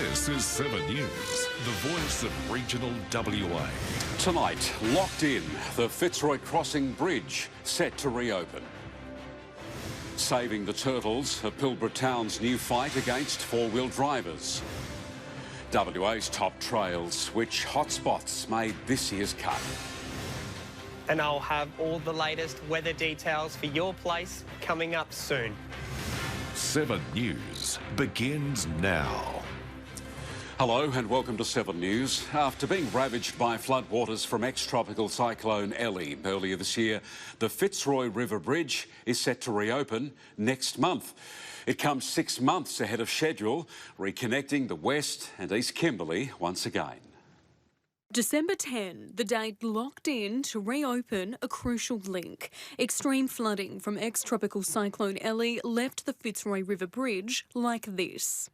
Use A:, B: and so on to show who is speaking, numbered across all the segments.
A: This is 7 News, the voice of regional WA.
B: Tonight, locked in, the Fitzroy Crossing Bridge set to reopen. Saving the turtles, a Pilbara town's new fight against four-wheel drivers. WA's top trails, which hotspots made this year's cut.
C: And I'll have all the latest weather details for your place coming up soon.
A: 7 News begins now.
B: Hello and welcome to 7 News. After being ravaged by floodwaters from ex-tropical cyclone Ellie earlier this year, the Fitzroy River Bridge is set to reopen next month. It comes 6 months ahead of schedule, reconnecting the West and East Kimberley once again.
D: December 10, the date locked in to reopen a crucial link. Extreme flooding from ex-tropical cyclone Ellie left the Fitzroy River Bridge like this.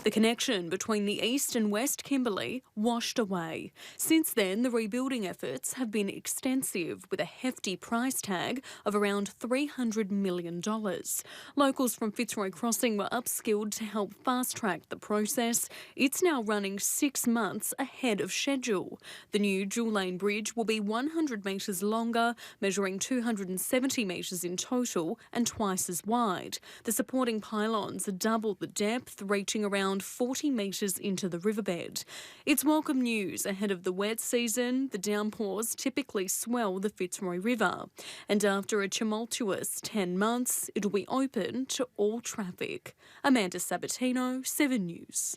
D: The connection between the East and West Kimberley washed away. Since then, the rebuilding efforts have been extensive, with a hefty price tag of around $300 million. Locals from Fitzroy Crossing were upskilled to help fast-track the process. It's now running 6 months ahead of schedule. The new dual-lane bridge will be 100 metres longer, measuring 270 metres in total and twice as wide. The supporting pylons are double the depth, reaching around 40 metres into the riverbed. It's welcome news ahead of the wet season. The downpours typically swell the Fitzroy River. And after a tumultuous 10 months, it'll be open to all traffic. Amanda Sabatino, 7 News.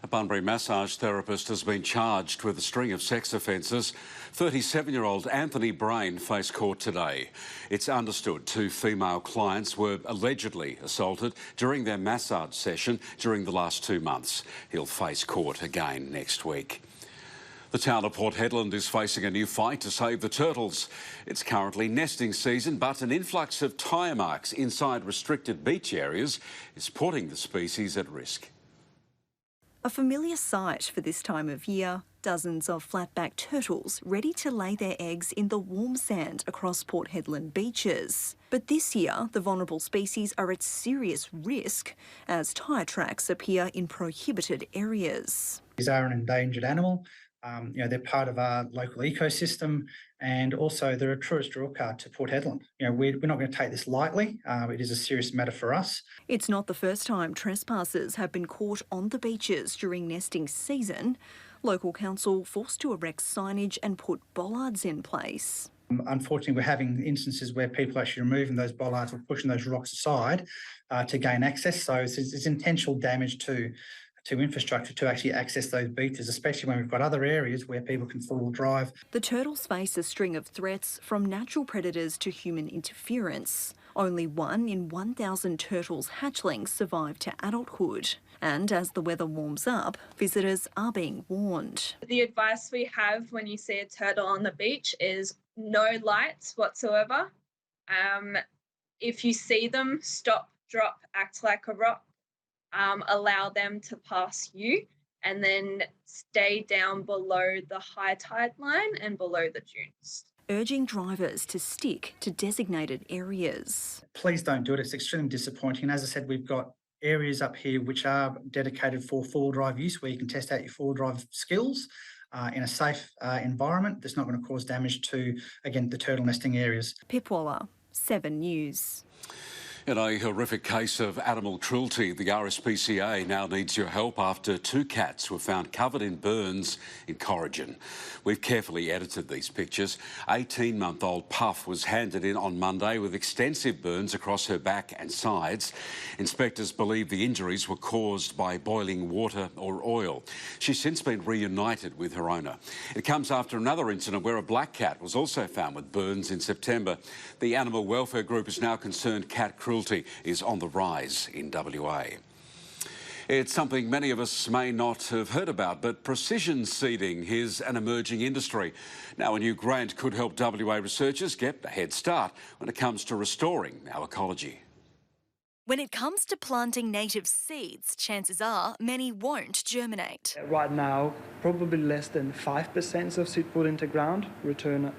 B: A Bunbury massage therapist has been charged with a string of sex offences. 37-year-old Anthony Brain faced court today. It's understood 2 female clients were allegedly assaulted during their massage session during the last 2 months. He'll face court again next week. The town of Port Hedland is facing a new fight to save the turtles. It's currently nesting season, but an influx of tyre marks inside restricted beach areas is putting the species at risk.
E: A familiar sight for this time of year, dozens of flatback turtles ready to lay their eggs in the warm sand across Port Hedland beaches. But this year, the vulnerable species are at serious risk as tyre tracks appear in prohibited areas.
F: These are an endangered animal. They're part of our local ecosystem, and also they're a tourist drawcard to Port Hedland. We're not going to take this lightly. It is a serious matter for us.
E: It's not the first time trespassers have been caught on the beaches during nesting season. Local council forced to erect signage and put bollards in place.
F: Unfortunately, we're having instances where people are actually removing those bollards or pushing those rocks aside to gain access. So it's intentional damage to infrastructure to actually access those beaches, especially when we've got other areas where people can four-wheel drive.
E: The turtles face a string of threats from natural predators to human interference. Only 1 in 1,000 turtles hatchlings survive to adulthood. And as the weather warms up, visitors are being warned.
G: The advice we have when you see a turtle on the beach is no lights whatsoever. If you see them, stop, drop, act like a rock. Allow them to pass you, and then stay down below the high tide line and below the dunes.
E: Urging drivers to stick to designated areas.
F: Please don't do it. It's extremely disappointing. As I said, we've got areas up here which are dedicated for four-wheel drive use, where you can test out your four-wheel drive skills in a safe environment that's not going to cause damage to, again, the turtle nesting areas.
E: Pip Waller, 7 News.
B: In a horrific case of animal cruelty, the RSPCA now needs your help after 2 cats were found covered in burns in Corrigan. We've carefully edited these pictures. 18-month-old Puff was handed in on Monday with extensive burns across her back and sides. Inspectors believe the injuries were caused by boiling water or oil. She's since been reunited with her owner. It comes after another incident where a black cat was also found with burns in September. The animal welfare group is now concerned cat cruelty is on the rise in WA. It's something many of us may not have heard about, but precision seeding is an emerging industry. Now, a new grant could help WA researchers get a head start when it comes to restoring our ecology.
E: When it comes to planting native seeds, chances are many won't germinate.
H: Right now, probably less than 5% of seed put into ground return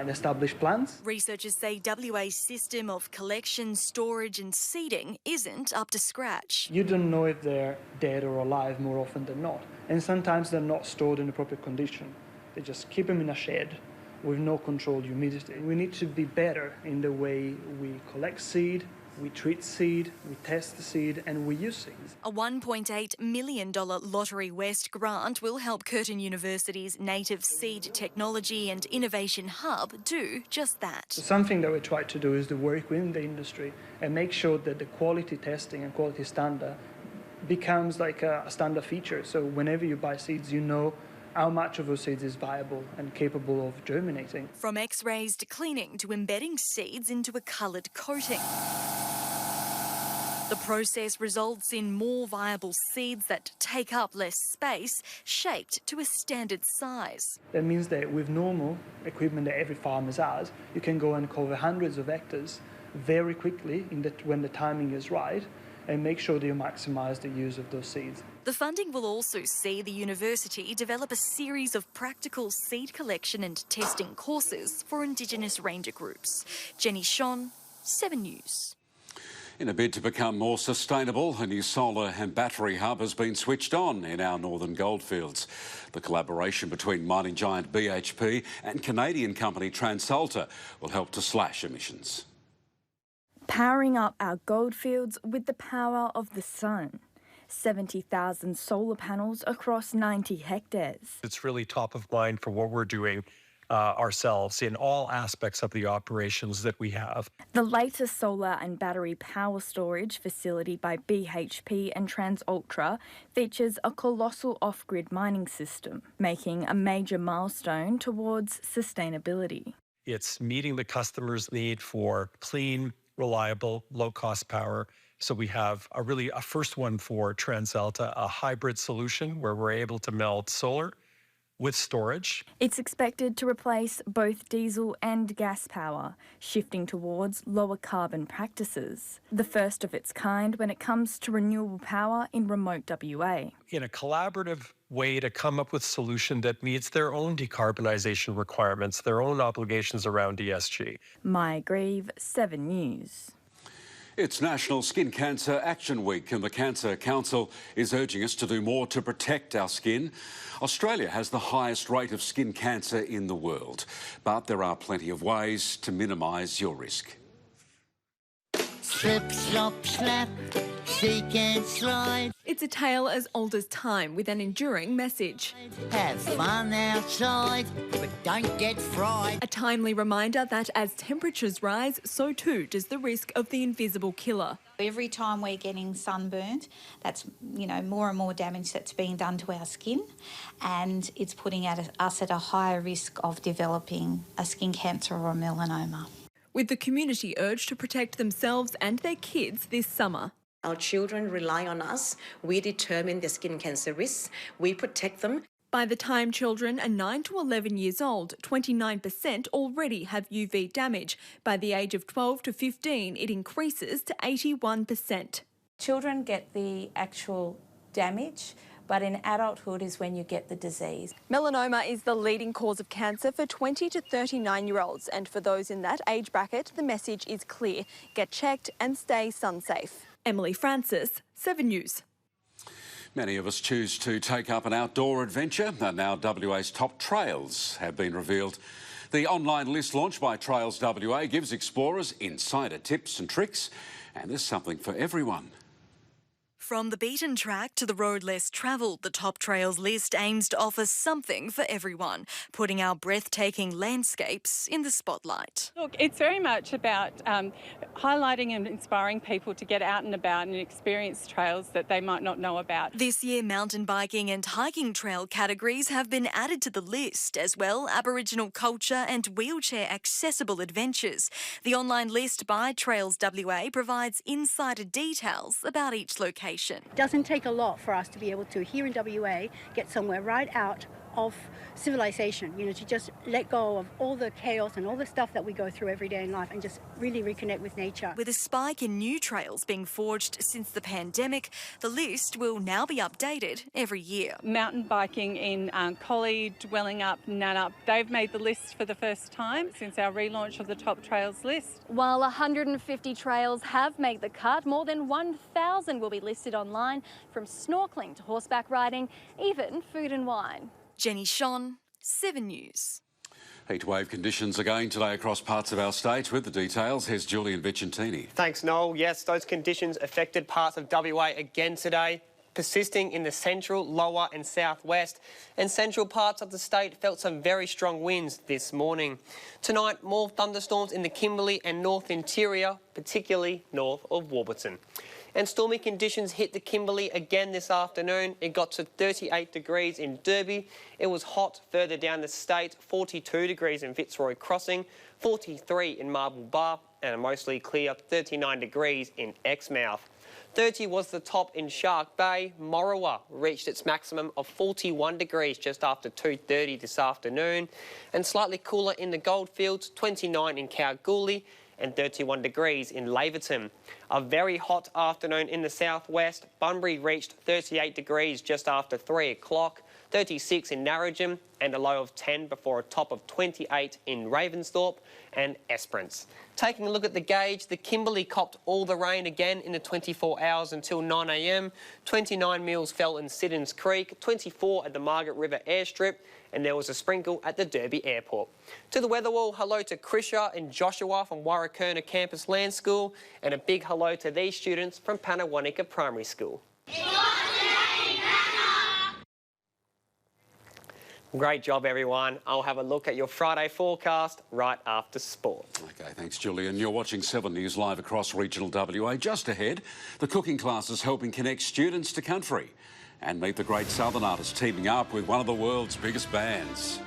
H: established plans.
I: Researchers say WA's system of collection, storage and seeding isn't up to scratch.
H: You don't know if they're dead or alive more often than not. And sometimes they're not stored in the proper condition. They just keep them in a shed with no controlled humidity. We need to be better in the way we collect seed, we treat seed, we test the seed and we use seeds.
I: A $1.8 million Lottery West grant will help Curtin University's Native Seed Technology and Innovation Hub do just that.
H: Something that we try to do is to work within the industry and make sure that the quality testing and quality standard becomes like a standard feature. So whenever you buy seeds, you know how much of those seeds is viable and capable of germinating.
I: From X-rays to cleaning to embedding seeds into a coloured coating. The process results in more viable seeds that take up less space, shaped to a standard size.
H: That means that with normal equipment that every farmer has, you can go and cover hundreds of hectares very quickly when the timing is right, and make sure that you maximise the use of those seeds.
I: The funding will also see the university develop a series of practical seed collection and testing courses for Indigenous ranger groups. Jenny Shon, 7 News.
B: In a bid to become more sustainable, a new solar and battery hub has been switched on in our northern goldfields. The collaboration between mining giant BHP and Canadian company Transalta will help to slash emissions.
J: Powering up our goldfields with the power of the sun. 70,000 solar panels across 90 hectares.
K: It's really top of mind for what we're doing ourselves in all aspects of the operations that we have.
J: The latest solar and battery power storage facility by BHP and TransUltra features a colossal off-grid mining system, making a major milestone towards sustainability.
K: It's meeting the customer's need for clean, reliable, low-cost power. So we have a first one for TransAlta, a hybrid solution where we're able to meld solar with storage.
J: It's expected to replace both diesel and gas power, shifting towards lower carbon practices. The first of its kind when it comes to renewable power in remote WA.
K: In a collaborative way to come up with a solution that meets their own decarbonisation requirements, their own obligations around ESG.
J: Maya Grieve, 7 News.
B: It's National Skin Cancer Action Week and the Cancer Council is urging us to do more to protect our skin. Australia has the highest rate of skin cancer in the world, but there are plenty of ways to minimise your risk.
L: Slip, slop, slap, shake and slide.
D: It's a tale as old as time with an enduring message.
L: Have fun outside, but don't get fried.
D: A timely reminder that as temperatures rise, so too does the risk of the invisible killer.
M: Every time we're getting sunburnt, that's, more and more damage that's being done to our skin, and it's putting us at a higher risk of developing a skin cancer or a melanoma.
D: With the community urged to protect themselves and their kids this summer.
N: Our children rely on us. We determine their skin cancer risks. We protect them.
D: By the time children are 9 to 11 years old, 29% already have UV damage. By the age of 12 to 15, it increases to 81%.
O: Children get the actual damage, but in adulthood is when you get the disease.
P: Melanoma is the leading cause of cancer for 20 to 39-year-olds, and for those in that age bracket, the message is clear. Get checked and stay sun-safe.
D: Emily Francis, 7 News.
B: Many of us choose to take up an outdoor adventure, and now WA's top trails have been revealed. The online list launched by Trails WA gives explorers insider tips and tricks, and there's something for everyone.
I: From the beaten track to the road less travelled, the Top Trails list aims to offer something for everyone, putting our breathtaking landscapes in the spotlight.
Q: Look, it's very much about highlighting and inspiring people to get out and about and experience trails that they might not know about.
I: This year, mountain biking and hiking trail categories have been added to the list, as well Aboriginal culture and wheelchair accessible adventures. The online list by Trails WA provides insider details about each location.
R: It doesn't take a lot for us to be able to, here in WA, get somewhere right out of civilization, to just let go of all the chaos and all the stuff that we go through every day in life and just really reconnect with nature.
I: With a spike in new trails being forged since the pandemic, the list will now be updated every year.
Q: Mountain biking in Collie, Dwellingup, Nannup, they've made the list for the first time since our relaunch of the top trails list.
S: While 150 trails have made the cut, more than 1,000 will be listed online, from snorkelling to horseback riding, even food and wine.
I: Jenny Shon, 7 News.
B: Heatwave conditions again today across parts of our state. With the details, here's Julian Vicentini.
C: Thanks, Noel. Yes, those conditions affected parts of WA again today, persisting in the central, lower and southwest, and central parts of the state felt some very strong winds this morning. Tonight, more thunderstorms in the Kimberley and North Interior, particularly north of Warburton. And stormy conditions hit the Kimberley again this afternoon. It got to 38 degrees in Derby. It was hot further down the state, 42 degrees in Fitzroy Crossing, 43 in Marble Bar, and a mostly clear 39 degrees in Exmouth. 30 was the top in Shark Bay. Morawa reached its maximum of 41 degrees just after 2:30 this afternoon. And slightly cooler in the Goldfields, 29 in Kalgoorlie, and 31 degrees in Laverton. A very hot afternoon in the southwest. Bunbury reached 38 degrees just after 3 o'clock, 36 in Narrogin, and a low of 10 before a top of 28 in Ravensthorpe and Esperance. Taking a look at the gauge, the Kimberley copped all the rain again in the 24 hours until 9 a.m. 29 mils fell in Siddons Creek, 24 at the Margaret River airstrip, and there was a sprinkle at the Derby airport. To the weather wall, hello to Krisha and Joshua from Warrakurna Campus Land School, and a big hello to these students from Panawanika Primary School. Great job, everyone. I'll have a look at your Friday forecast right after sport.
B: OK, thanks, Julian. You're watching 7 News live across regional WA. Just ahead, the cooking classes helping connect students to country. And meet the great Southern artists teaming up with one of the world's biggest bands.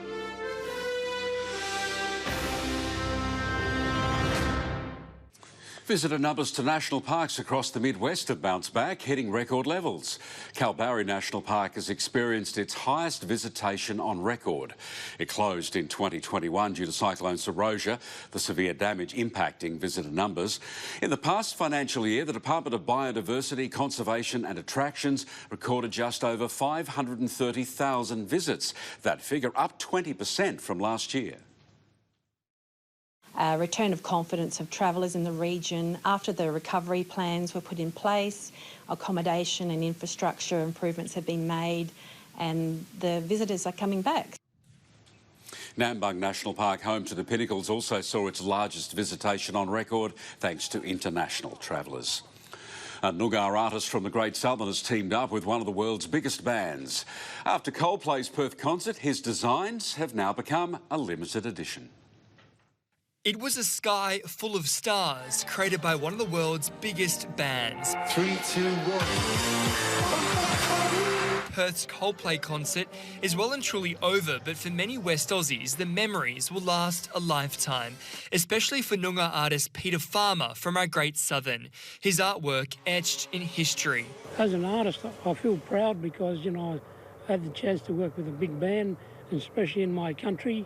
B: Visitor numbers to national parks across the Midwest have bounced back, hitting record levels. Kalbarri National Park has experienced its highest visitation on record. It closed in 2021 due to Cyclone Saroja, the severe damage impacting visitor numbers. In the past financial year, the Department of Biodiversity, Conservation and Attractions recorded just over 530,000 visits. That figure up 20% from last year.
T: Return of confidence of travellers in the region after the recovery plans were put in place, accommodation and infrastructure improvements have been made, and the visitors are coming back.
B: Nambung National Park, home to the Pinnacles, also saw its largest visitation on record thanks to international travellers. A Noongar artist from the Great Southern has teamed up with one of the world's biggest bands. After Coldplay's Perth concert, his designs have now become a limited edition.
U: It was a sky full of stars created by one of the world's biggest bands. 3, 2, 1. Perth's Coldplay concert is well and truly over, but for many West Aussies, the memories will last a lifetime, especially for Noongar artist Peter Farmer from our Great Southern. His artwork etched in history.
V: As an artist, I feel proud because, I had the chance to work with a big band, especially in my country,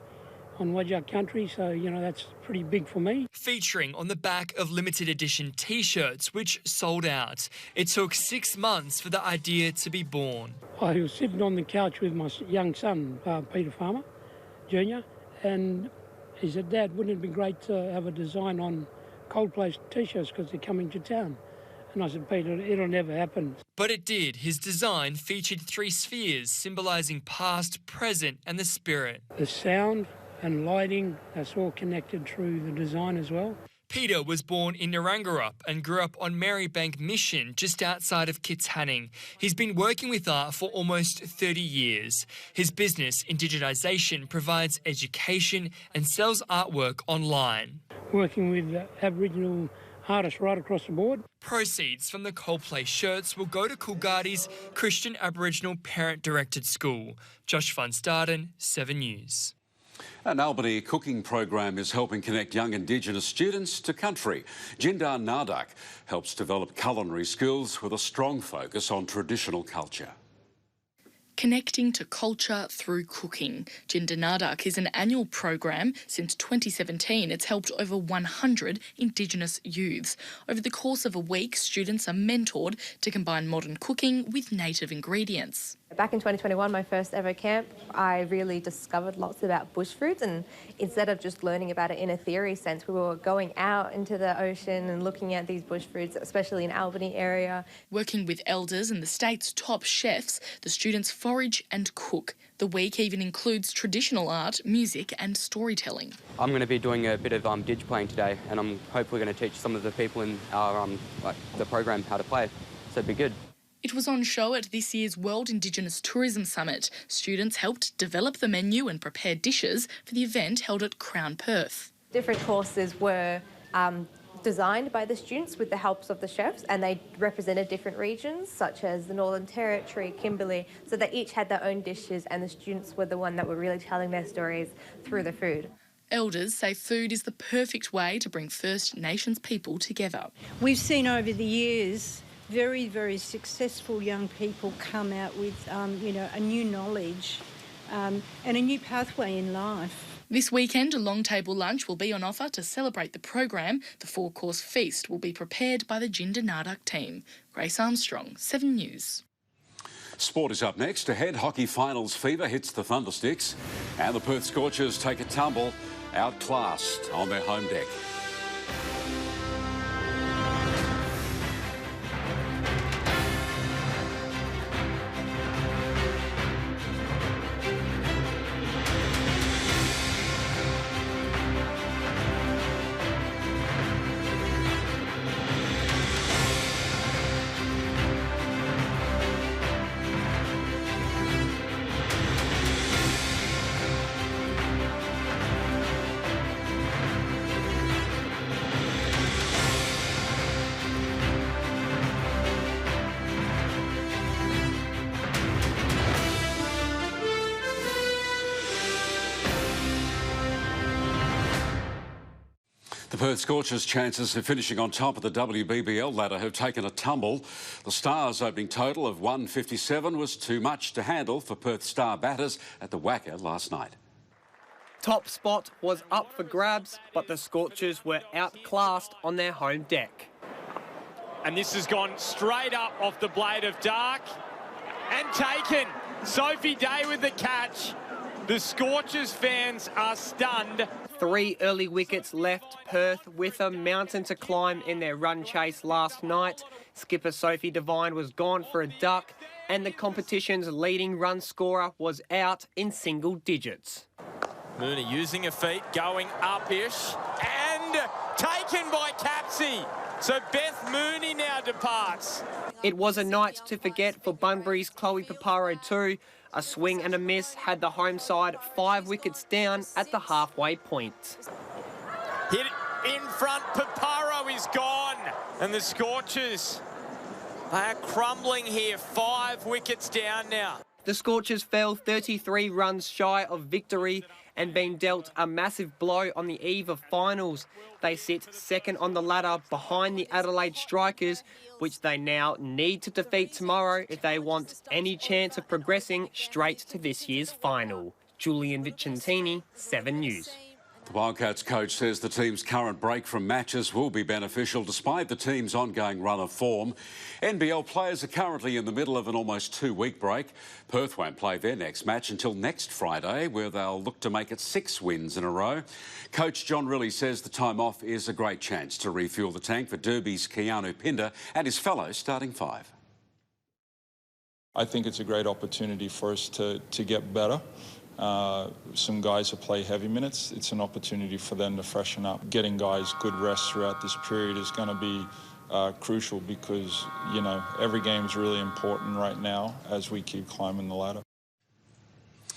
V: on Wajak country, so, that's pretty big for me.
U: Featuring on the back of limited edition T-shirts, which sold out. It took 6 months for the idea to be born.
V: I was sitting on the couch with my young son, Peter Farmer, Jr., and he said, Dad, wouldn't it be great to have a design on Coldplay's T-shirts because they're coming to town? And I said, Peter, it'll never happen.
U: But it did. His design featured 3 spheres symbolising past, present and the spirit.
V: The sound and lighting, that's all connected through the design as well.
U: Peter was born in Naranggarup and grew up on Marybank Mission, just outside of Kittanning. He's been working with art for almost 30 years. His business, Indigenisation, provides education and sells artwork online.
V: Working with Aboriginal artists right across the board.
U: Proceeds from the Coldplay shirts will go to Coolgardie's Christian Aboriginal Parent-Directed School. Josh Van Staden, 7 News.
B: An Albany cooking program is helping connect young Indigenous students to country. Jindar Nardak helps develop culinary skills with a strong focus on traditional culture.
A: Connecting to culture through cooking. Jindanardak is an annual program. Since 2017, it's helped over 100 Indigenous youths. Over the course of a week, students are mentored to combine modern cooking with native ingredients.
G: Back in 2021, my first ever camp, I really discovered lots about bush foods, and instead of just learning about it in a theory sense, we were going out into the ocean and looking at these bush foods, especially in Albany area.
A: Working with elders and the state's top chefs, the students forage and cook. The week even includes traditional art, music and storytelling.
W: I'm going to be doing a bit of dig playing today, and I'm hopefully going to teach some of the people in our the program how to play, so it'd be good.
A: It was on show at this year's World Indigenous Tourism Summit. Students helped develop the menu and prepare dishes for the event held at Crown Perth.
G: Different courses were designed by the students with the helps of the chefs, and they represented different regions such as the Northern Territory, Kimberley, so they each had their own dishes, and the students were the one that were really telling their stories through the food.
A: Elders say food is the perfect way to bring First Nations people together.
X: We've seen over the years very, very successful young people come out with, a new knowledge and a new pathway in life.
A: This weekend, a long table lunch will be on offer to celebrate the program. The 4-course feast will be prepared by the Jindanardak team. Grace Armstrong, 7 News.
B: Sport is up next. Ahead, hockey finals fever hits the Thundersticks and the Perth Scorchers take a tumble, outclassed on their home deck. The Perth Scorchers' chances of finishing on top of the WBBL ladder have taken a tumble. The Stars' opening total of 157 was too much to handle for Perth Star batters at the Wacker last night.
C: Top spot was up for grabs, but the Scorchers were outclassed on their home deck.
Y: And this has gone straight up off the blade of Dark and taken. Sophie Day with the catch. The Scorchers fans are stunned.
C: 3 early wickets left Perth with a mountain to climb in their run chase last night. Skipper Sophie Devine was gone for a duck, and the competition's leading run scorer was out in single digits.
Y: Mooney using her feet, going up-ish, and taken by Capsey. So Beth Mooney now departs.
C: It was a night to forget for Bunbury's Chloe Paparo too. A swing and a miss had the home side 5 wickets down at the halfway point.
Y: Hit in front, Paparo is gone. And the Scorchers, they are crumbling here, 5 wickets down now.
C: The Scorchers fell 33 runs shy of victory and been dealt a massive blow on the eve of finals. They sit second on the ladder behind the Adelaide Strikers, which they now need to defeat tomorrow if they want any chance of progressing straight to this year's final. Julian Vicentini, 7 News.
B: The Wildcats coach says the team's current break from matches will be beneficial despite the team's ongoing run of form. NBL players are currently in the middle of an almost 2-week break. Perth won't play their next match until next Friday, where they'll look to make it 6 wins in a row. Coach John Riley says the time off is a great chance to refuel the tank for Derby's Keanu Pinder and his fellow starting 5.
Z: I think it's a great opportunity for us to get better. Some guys who play heavy minutes, it's an opportunity for them to freshen up. Getting guys good rest throughout this period is going to be crucial because, you know, every game is really important right now as we keep climbing the ladder.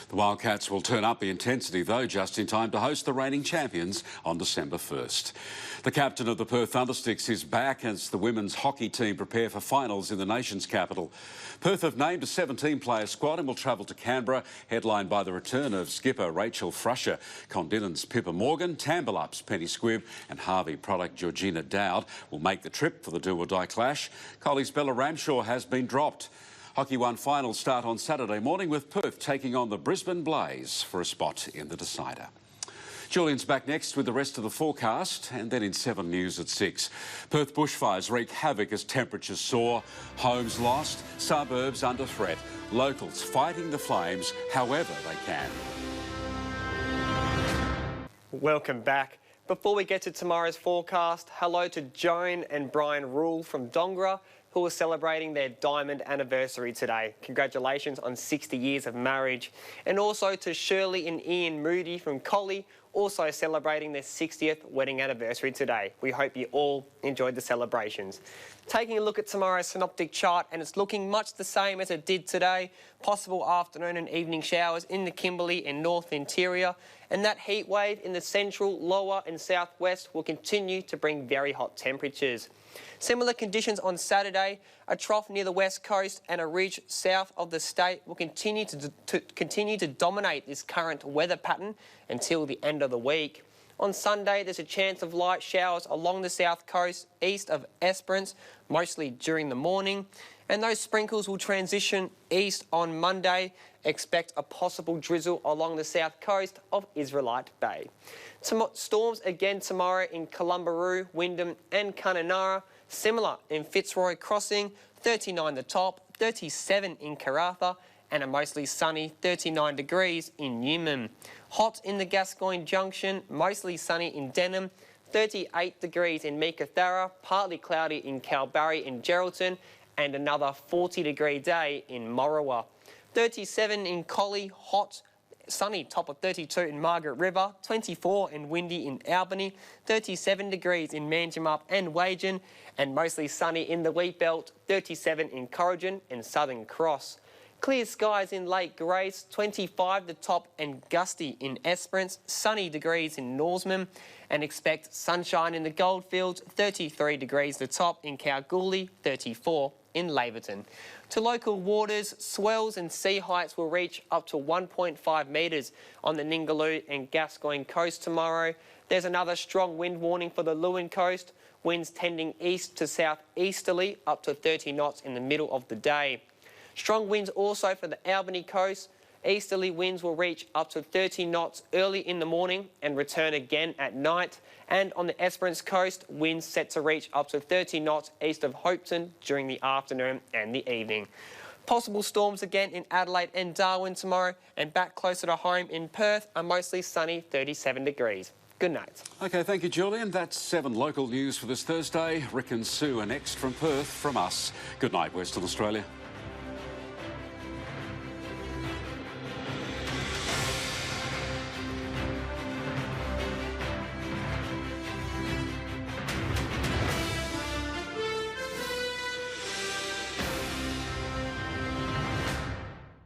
B: The Wildcats will turn up the intensity, though, just in time to host the reigning champions on December 1st. The captain of the Perth Thundersticks is back as the women's hockey team prepare for finals in the nation's capital. Perth have named a 17-player squad and will travel to Canberra, headlined by the return of skipper Rachel Frusher. Condinen's Pippa Morgan, Tambalup's Penny Squibb and Harvey product Georgina Dowd will make the trip for the do-or-die clash. Collie's Bella Ramshaw has been dropped. Hockey One final start on Saturday morning with Perth taking on the Brisbane Blaze for a spot in the decider. Julian's back next with the rest of the forecast, and then in 7 News at 6. Perth bushfires wreak havoc as temperatures soar, homes lost, suburbs under threat, locals fighting the flames however they can.
C: Welcome back. Before we get to tomorrow's forecast, hello to Joan and Brian Rule from Dongara, who are celebrating their diamond anniversary today. Congratulations on 60 years of marriage. And also to Shirley and Ian Moody from Collie, also celebrating their 60th wedding anniversary today. We hope you all enjoyed the celebrations. Taking a look at tomorrow's synoptic chart, and it's looking much the same as it did today. Possible afternoon and evening showers in the Kimberley and North Interior, and that heat wave in the central, lower and southwest will continue to bring very hot temperatures. Similar conditions on Saturday. A trough near the west coast and a ridge south of the state will continue to dominate this current weather pattern until the end of the week. On Sunday, there's a chance of light showers along the south coast east of Esperance, mostly during the morning. And those sprinkles will transition east on Monday. Expect a possible drizzle along the south coast of Israelite Bay. Storms again tomorrow in Columbaroo, Wyndham and Kununurra. Similar in Fitzroy Crossing, 39 the top, 37 in Karratha, and a mostly sunny 39 degrees in Newman. Hot in the Gascoyne Junction, mostly sunny in Denham, 38 degrees in Meekatharra, partly cloudy in Kalbarri and Geraldton, and another 40-degree day in Morawa. 37 in Collie, hot, sunny, top of 32 in Margaret River, 24 and windy in Albany, 37 degrees in Manjimup and Wagen, and mostly sunny in the Wheat Belt, 37 in Corrigan and Southern Cross. Clear skies in Lake Grace, 25 the top and gusty in Esperance, sunny degrees in Norseman, and expect sunshine in the Goldfields, 33 degrees the top in Kalgoorlie, 34 in Laverton. To local waters, swells and sea heights will reach up to 1.5 metres on the Ningaloo and Gascoyne coast tomorrow. There's another strong wind warning for the Lewin coast, winds tending east to southeasterly up to 30 knots in the middle of the day. Strong winds also for the Albany coast. Easterly winds will reach up to 30 knots early in the morning and return again at night. And on the Esperance coast, winds set to reach up to 30 knots east of Hopeton during the afternoon and the evening. Possible storms again in Adelaide and Darwin tomorrow, and back closer to home in Perth, a mostly sunny 37 degrees. Good night.
B: OK, thank you, Julian. That's 7 local news for this Thursday. Rick and Sue are next from Perth from us. Good night, Western Australia.